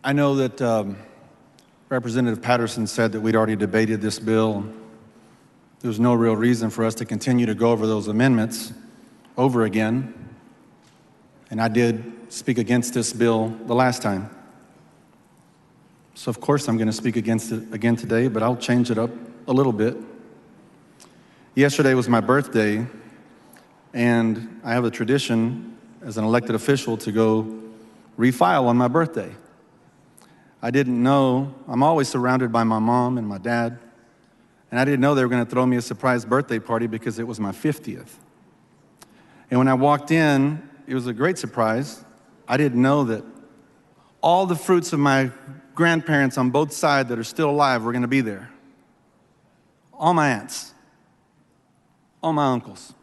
I know that Representative Patterson said that we'd already debated this bill. There was no real reason for us to continue to go over those amendments over again. And I did speak against this bill the last time. So of course I'm going to speak against it again today, but I'll change it up a little bit. Yesterday was my birthday, and I have a tradition as an elected official to go refile on my birthday. I didn't know, I'm always surrounded by my mom and my dad, and I didn't know they were going to throw me a surprise birthday party because it was my 50th. And when I walked in, it was a great surprise. I didn't know that all the fruits of my grandparents on both sides that are still alive were going to be there. All my aunts, all my uncles,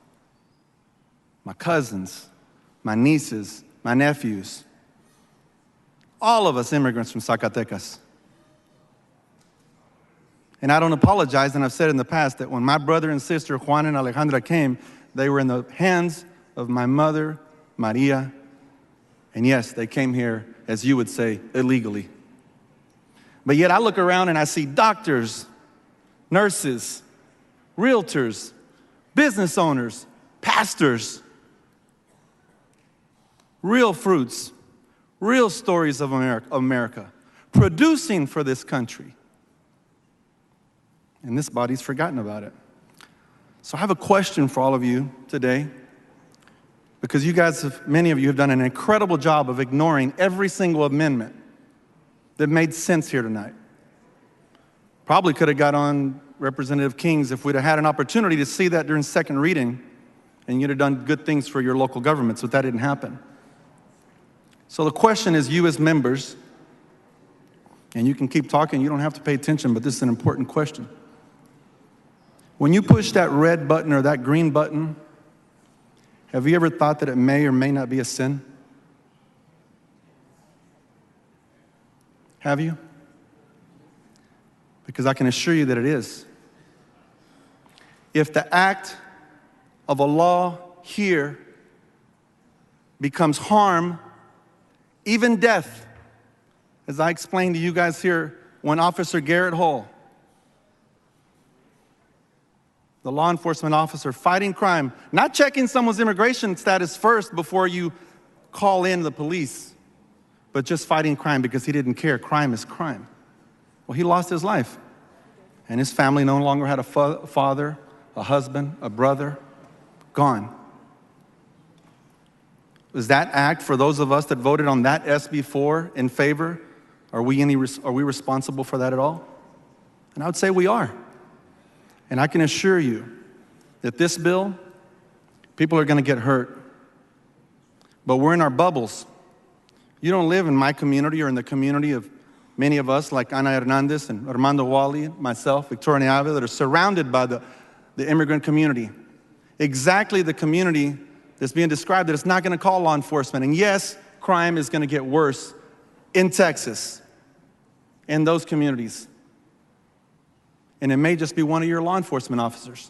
my cousins, my nieces, my nephews, all of us immigrants from Zacatecas. And I don't apologize, and I've said in the past that when my brother and sister Juan and Alejandra came, they were in the hands of my mother, Maria, and yes, they came here, as you would say, illegally. But yet I look around and I see doctors, nurses, realtors, business owners, pastors, real fruits, real stories of America, producing for this country. And this body's forgotten about it. So I have a question for all of you today, because you guys, many of you have done an incredible job of ignoring every single amendment that made sense here tonight. Probably could have got on Representative King's if we'd have had an opportunity to see that during second reading, and you'd have done good things for your local governments, but that didn't happen. So the question is, you as members, and you can keep talking, you don't have to pay attention, but this is an important question. When you push that red button or that green button, have you ever thought that it may or may not be a sin? Have you? Because I can assure you that it is. If the act of a law here becomes harm, even death, as I explained to you guys here when Officer Garrett Hull, the law enforcement officer fighting crime, not checking someone's immigration status first before you call in the police, but just fighting crime because he didn't care. Crime is crime. Well, he lost his life, and his family no longer had a father, a husband, a brother, gone. Was that act, for those of us that voted on that SB4 in favor, are we responsible for that at all? And I would say we are. And I can assure you that this bill, people are going to get hurt. But we're in our bubbles. You don't live in my community or in the community of many of us like Ana Hernandez and Armando Wally, myself, Victoria Niave, that are surrounded by the immigrant community. Exactly the community that's being described that it's not going to call law enforcement. And yes, crime is going to get worse in Texas, in those communities. And it may just be one of your law enforcement officers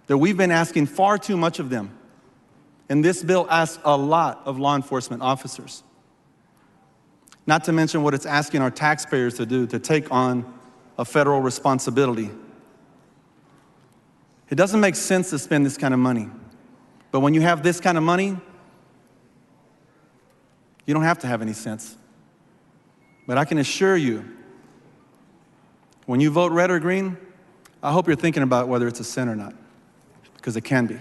that we've been asking far too much of them. And this bill asks a lot of law enforcement officers. Not to mention what it's asking our taxpayers to do, to take on a federal responsibility. It doesn't make sense to spend this kind of money. But when you have this kind of money, you don't have to have any sense. But I can assure you, when you vote red or green, I hope you're thinking about whether it's a sin or not, because it can be.